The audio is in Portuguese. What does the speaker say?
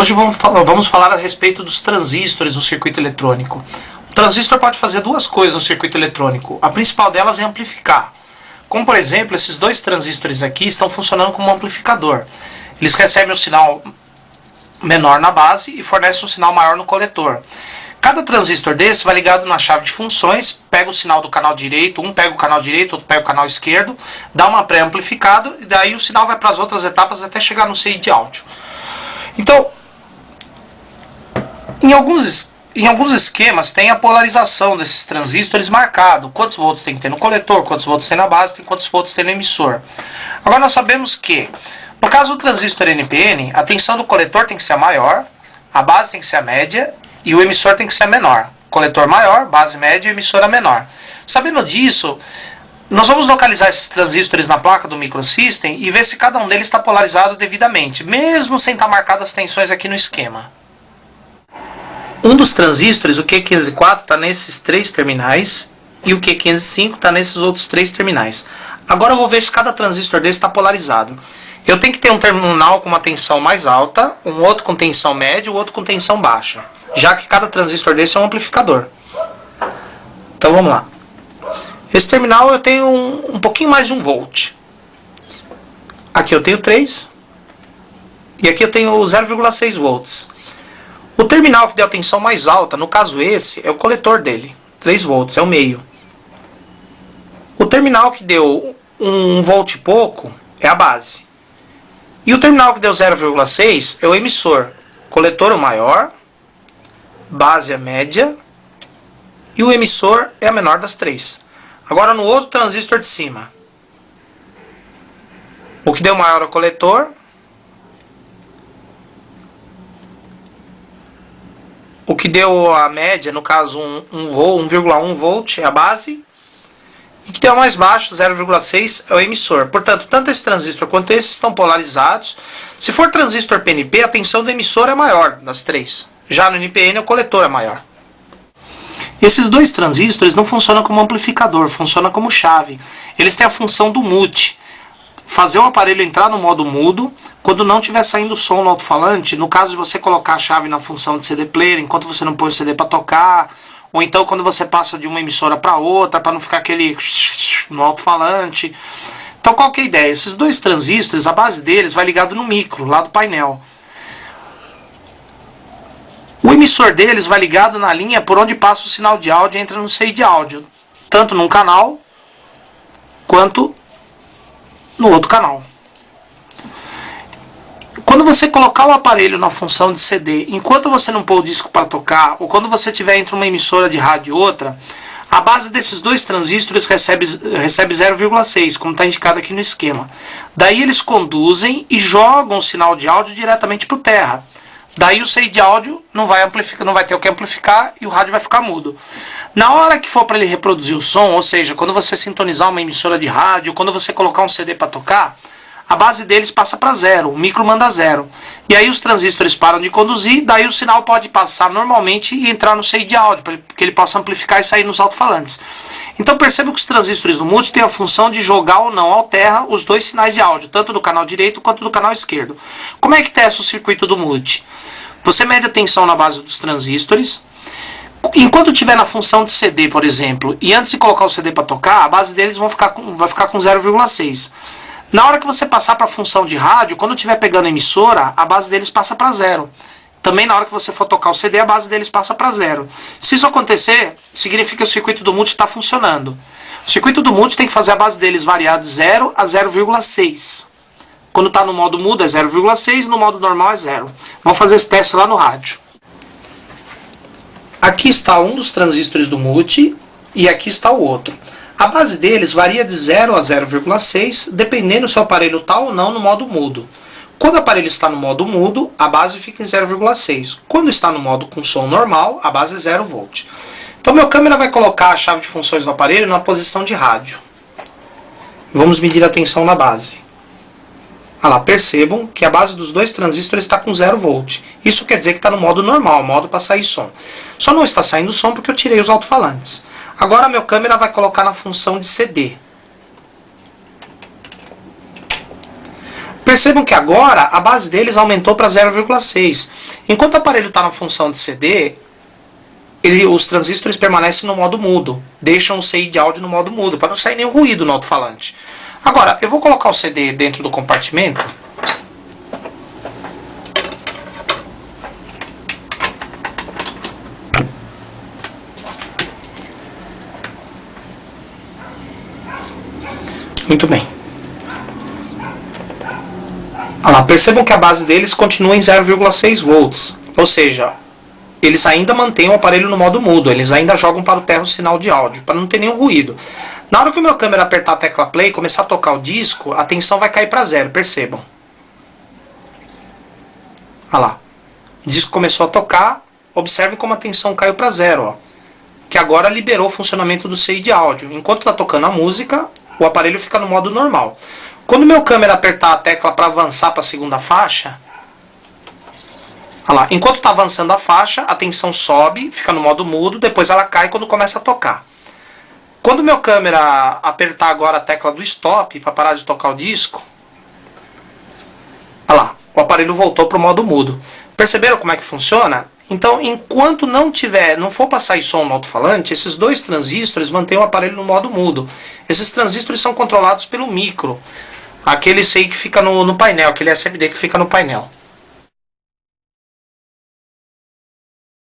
Hoje vamos falar a respeito dos transistores no circuito eletrônico. O transistor pode fazer duas coisas no circuito eletrônico. A principal delas é amplificar. Como, por exemplo, esses dois transistores aqui estão funcionando como um amplificador. Eles recebem um sinal menor na base e fornecem um sinal maior no coletor. Cada transistor desse vai ligado na chave de funções, pega o sinal do canal direito, um pega o canal direito, outro pega o canal esquerdo, dá uma pré-amplificado e daí o sinal vai para as outras etapas até chegar no CI de áudio. Então, em alguns esquemas tem a polarização desses transistores marcado. Quantos volts tem que ter no coletor, quantos volts tem na base, quantos volts tem no emissor. Agora nós sabemos que, no caso do transistor NPN, a tensão do coletor tem que ser a maior, a base tem que ser a média e o emissor tem que ser a menor. Coletor maior, base média e emissora menor. Sabendo disso, nós vamos localizar esses transistores na placa do microsystem e ver se cada um deles está polarizado devidamente, mesmo sem estar marcadas as tensões aqui no esquema. Um dos transistores, o Q504, está nesses três terminais e o Q505 está nesses outros três terminais. Agora eu vou ver se cada transistor desse está polarizado. Eu tenho que ter um terminal com uma tensão mais alta, um outro com tensão média e o outro com tensão baixa, já que cada transistor desse é um amplificador. Então vamos lá. Esse terminal eu tenho um pouquinho mais de 1 volt. Aqui eu tenho 3 e aqui eu tenho 0,6 volts. O terminal que deu a tensão mais alta, no caso esse, é o coletor dele, 3 volts, é o meio. O terminal que deu 1 volt e pouco é a base. E o terminal que deu 0,6 é o emissor. Coletor é o maior, base é a média e o emissor é a menor das três. Agora no outro transistor de cima, o que deu maior é o coletor, o que deu a média, no caso 1,1 volt é a base, e o que deu mais baixo, 0,6, é o emissor. Portanto, tanto esse transistor quanto esse estão polarizados. Se for transistor PNP, a tensão do emissor é maior das três. Já no NPN, o coletor é maior. Esses dois transistores não funcionam como amplificador, funcionam como chave. Eles têm a função do mute, fazer o aparelho entrar no modo mudo quando não estiver saindo som no alto-falante, no caso de você colocar a chave na função de CD player enquanto você não põe o CD para tocar, ou então quando você passa de uma emissora para outra, para não ficar aquele no alto-falante. Então qual que é a ideia? Esses dois transistores, a base deles vai ligado no micro, lá do painel. O emissor deles vai ligado na linha por onde passa o sinal de áudio e entra no CI de áudio, tanto num canal quanto no outro canal. Quando você colocar o aparelho na função de CD, enquanto você não pôr o disco para tocar, ou quando você estiver entre uma emissora de rádio e outra, a base desses dois transistores recebe 0,6, como está indicado aqui no esquema. Daí eles conduzem e jogam o sinal de áudio diretamente para o terra. Daí o CI de áudio não vai ter o que amplificar e o rádio vai ficar mudo. Na hora que for para ele reproduzir o som, ou seja, quando você sintonizar uma emissora de rádio, quando você colocar um CD para tocar, a base deles passa para 0, o micro manda 0. E aí os transistores param de conduzir, daí o sinal pode passar normalmente e entrar no CI de áudio, para que ele possa amplificar e sair nos alto-falantes. Então perceba que os transistores do mute têm a função de jogar ou não ao terra os dois sinais de áudio, tanto do canal direito quanto do canal esquerdo. Como é que testa o circuito do mute? Você mede a tensão na base dos transistores. Enquanto estiver na função de CD, por exemplo, e antes de colocar o CD para tocar, a base deles vai ficar com 0,6. Na hora que você passar para a função de rádio, quando estiver pegando a emissora, a base deles passa para 0. Também na hora que você for tocar o CD, a base deles passa para 0. Se isso acontecer, significa que o circuito do mute está funcionando. O circuito do mute tem que fazer a base deles variar de 0 a 0,6. Quando está no modo mudo é 0,6, no modo normal é 0. Vamos fazer esse teste lá no rádio. Aqui está um dos transistores do mute e aqui está o outro. A base deles varia de 0 a 0,6, dependendo se o aparelho está ou não no modo mudo. Quando o aparelho está no modo mudo, a base fica em 0,6. Quando está no modo com som normal, a base é 0 volt. Então meu câmera vai colocar a chave de funções do aparelho na posição de rádio. Vamos medir a tensão na base. Olha lá, percebam que a base dos dois transistores está com 0 volt. Isso quer dizer que está no modo normal, modo para sair som. Só não está saindo som porque eu tirei os alto-falantes. Agora meu câmera vai colocar na função de CD. Percebam que agora a base deles aumentou para 0,6. Enquanto o aparelho está na função de CD, os transistores permanecem no modo mudo. Deixam o CI de áudio no modo mudo, para não sair nenhum ruído no alto-falante. Agora, eu vou colocar o CD dentro do compartimento. Muito bem. Olha lá, percebam que a base deles continua em 0,6 volts. Ou seja, eles ainda mantêm o aparelho no modo mudo. Eles ainda jogam para o terra o sinal de áudio, para não ter nenhum ruído. Na hora que o meu câmera apertar a tecla play e começar a tocar o disco, a tensão vai cair para 0, percebam. Olha lá. O disco começou a tocar, observem como a tensão caiu para 0, ó. Que agora liberou o funcionamento do CI de áudio. Enquanto está tocando a música, o aparelho fica no modo normal. Quando o meu câmera apertar a tecla para avançar para a segunda faixa, olha lá, enquanto está avançando a faixa, a tensão sobe, fica no modo mudo, depois ela cai quando começa a tocar. Quando o meu câmera apertar agora a tecla do stop para parar de tocar o disco, olha lá, o aparelho voltou para o modo mudo. Perceberam como é que funciona? Então, enquanto não for passar som no alto-falante, esses dois transistores mantêm o aparelho no modo mudo. Esses transistores são controlados pelo micro, aquele CI que fica no painel, aquele SMD que fica no painel.